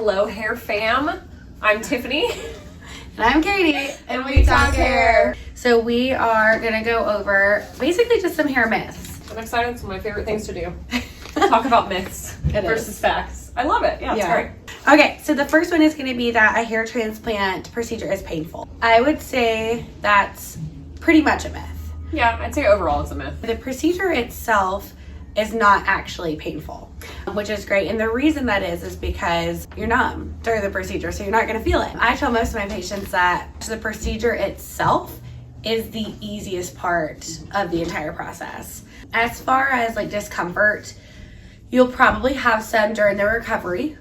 Hello, hair fam. I'm Tiffany. And I'm Katie, and we talk hair. So we are gonna go over basically just some hair myths. I'm excited. It's one of my favorite things to do. Talk about myths versus facts. I love it. Yeah, it's great. Okay, so the first one is gonna be that a hair transplant procedure is painful. I would say that's pretty much a myth. Yeah, I'd say overall it's a myth. The procedure itself is not actually painful, which is great. And the reason that is because you're numb during the procedure, so you're not gonna feel it. I tell most of my patients that the procedure itself is the easiest part of the entire process. As far as like discomfort, you'll probably have some during the recovery.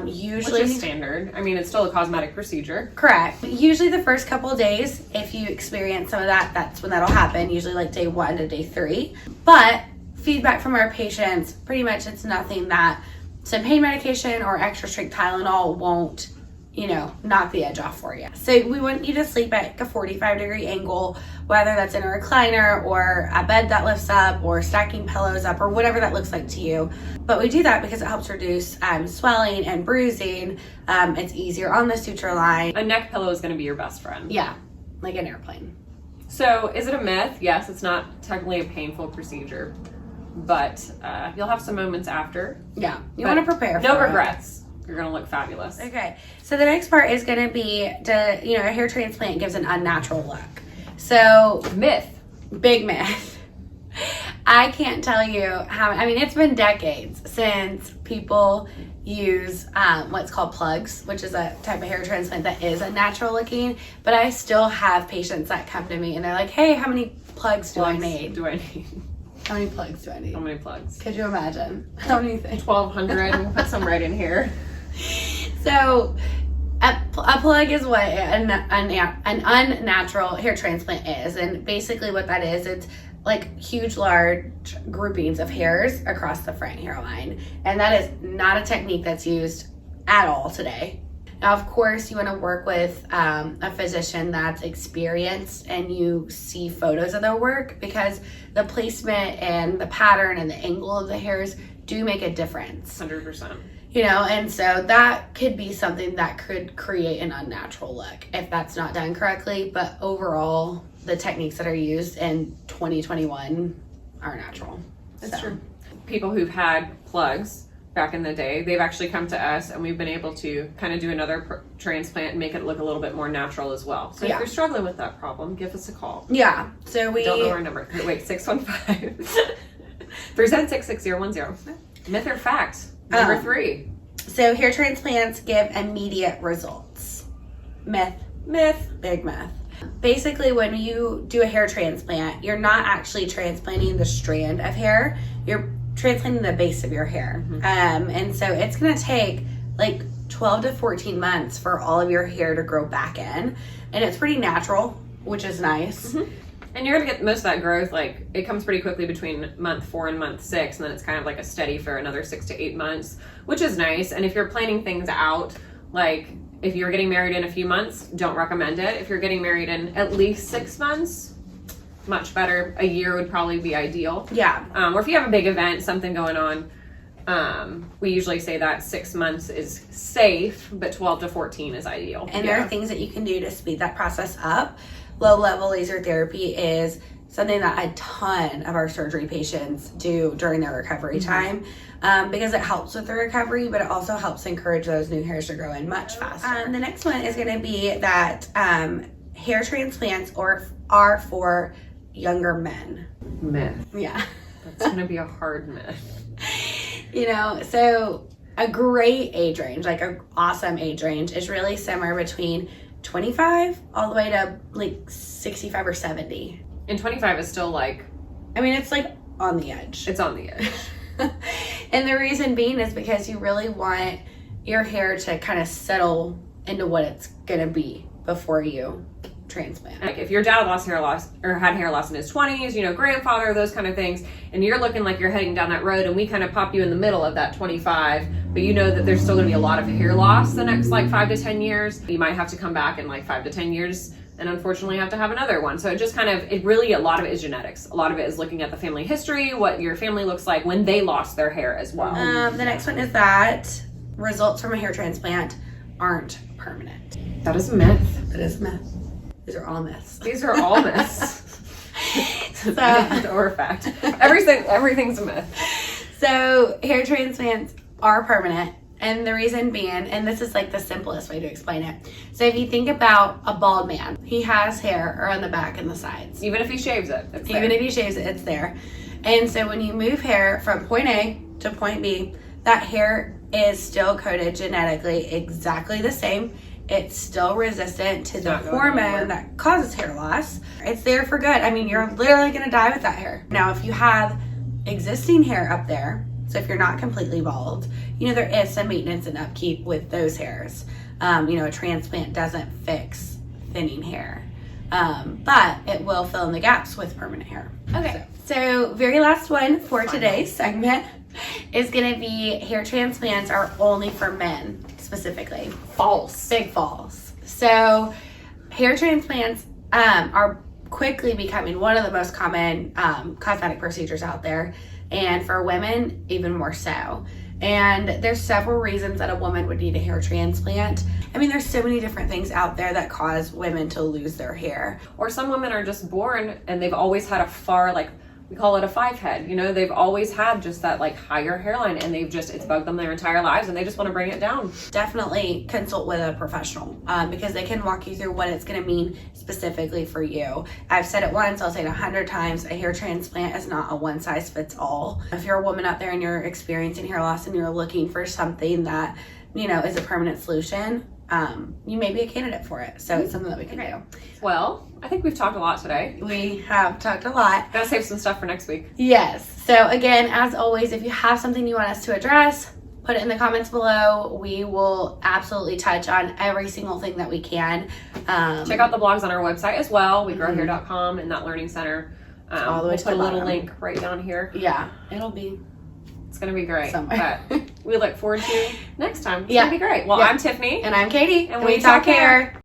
Usually, which is standard. I mean, it's still a cosmetic procedure. Correct. Usually the first couple of days, if you experience some of that, that's when that'll happen, usually like day 1 to day 3. But feedback from our patients, pretty much it's nothing that some pain medication or extra strength Tylenol won't, knock the edge off for you. So we want you to sleep at a 45-degree angle, whether that's in a recliner or a bed that lifts up or stacking pillows up or whatever that looks like to you. But we do that because it helps reduce swelling and bruising. It's easier on the suture line. A neck pillow is going to be your best friend. Yeah, like an airplane. So is it a myth? Yes, it's not technically a painful procedure, but you'll have some moments after. Yeah, you want to prepare for no regrets. You're going to look fabulous. Okay, so the next part is going to be a hair transplant gives an unnatural look. So myth. Big myth. I can't tell you it's been decades since people use what's called plugs, which is a type of hair transplant that is unnatural looking, but I still have patients that come to me and they're like, hey, how many plugs do I need? How many plugs do I need? How many plugs? Could you imagine? How many things? 1,200. We'll put some right in here. So a plug is what an unnatural hair transplant is. And basically what that is, it's like huge, large groupings of hairs across the front hairline. And that is not a technique that's used at all today. Now, of course, you want to work with a physician that's experienced and you see photos of their work, because the placement and the pattern and the angle of the hairs do make a difference. 100%. And so that could be something that could create an unnatural look if that's not done correctly. But overall, the techniques that are used in 2021 are natural. That's true. People who've had plugs back in the day, they've actually come to us and we've been able to kind of do another transplant and make it look a little bit more natural as well. So if you're struggling with that problem, give us a call. Yeah. So we don't know our number. Wait, 615-376-6010. Myth or fact? Number 3. So hair transplants give immediate results. Myth. Big myth. Basically, when you do a hair transplant, you're not actually transplanting the strand of hair. You're transplanting the base of your hair. Mm-hmm. And so it's going to take like 12 to 14 months for all of your hair to grow back in. And it's pretty natural, which is nice. Mm-hmm. And you're going to get most of that growth, like it comes pretty quickly between month 4 and month 6, and then it's kind of like a steady for another 6 to 8 months, which is nice. And if you're planning things out, like if you're getting married in a few months, don't recommend it. If you're getting married in at least 6 months, much better. A year would probably be ideal. Yeah. Or if you have a big event, something going on, we usually say that 6 months is safe, but 12 to 14 is ideal. And there are things that you can do to speed that process up. Low-level laser therapy is something that a ton of our surgery patients do during their recovery time, because it helps with the recovery, but it also helps encourage those new hairs to grow in much faster. The next one is going to be that hair transplants are for younger men. Myth. Yeah. That's going to be a hard myth. So a great age range, like an awesome age range, is really somewhere between 25 all the way to like 65 or 70. And 25 is still like... it's like on the edge. It's on the edge. And the reason being is because you really want your hair to kind of settle into what it's going to be before you transplant. Like if your dad lost hair loss or had hair loss in his 20s, grandfather, those kind of things, and you're looking like you're heading down that road and we kind of pop you in the middle of that 25, but you know that there's still going to be a lot of hair loss the next like 5 to 10 years, you might have to come back in like 5 to 10 years and unfortunately have to have another one. So it just kind of, a lot of it is genetics. A lot of it is looking at the family history, what your family looks like when they lost their hair as well. The next one is that results from a hair transplant aren't permanent. That is a myth. It is a myth. These are all myths. These are all myths. So, or a fact. Everything's a myth. So hair transplants are permanent. And the reason being, and this is like the simplest way to explain it. So if you think about a bald man, he has hair on the back and the sides. Even if he shaves it, it's there. Even if he shaves it, it's there. And so when you move hair from point A to point B, that hair is still coded genetically exactly the same. It's still resistant to the hormone that causes hair loss. It's there for good. I mean, you're literally going to die with that hair. Now, if you have existing hair up there, so if you're not completely bald, you know, there is some maintenance and upkeep with those hairs. You know, a transplant doesn't fix thinning hair, but it will fill in the gaps with permanent hair. Okay, so very last one for today's segment is going to be hair transplants are only for men specifically. False. Big false. So hair transplants are quickly becoming one of the most common cosmetic procedures out there. And for women, even more so. And there's several reasons that a woman would need a hair transplant. I mean, there's so many different things out there that cause women to lose their hair. Or some women are just born and they've always had a far, like, we call it a 5 head. You know, they've always had just that like higher hairline and it's bugged them their entire lives and they just want to bring it down. Definitely consult with a professional because they can walk you through what it's going to mean specifically for you. I've said it once, I'll say it 100 times. A hair transplant is not a one size fits all. If you're a woman out there and you're experiencing hair loss and you're looking for something that, you know, is a permanent solution, you may be a candidate for it. So it's something that we can do. Well, I think we've talked a lot today. We have talked a lot. Gotta save some stuff for next week. Yes. So again, as always, if you have something you want us to address, put it in the comments below. We will absolutely touch on every single thing that we can. Check out the blogs on our website as well, wegrowhair.com, and that learning center. All the way we'll to put the a little bottom. link right down here. Yeah, it'll be. It's gonna be great. Somewhere. But we look forward to next time. It's Yeah. gonna be great. Well, Yeah. I'm Tiffany. And I'm Katie. And we talk hair.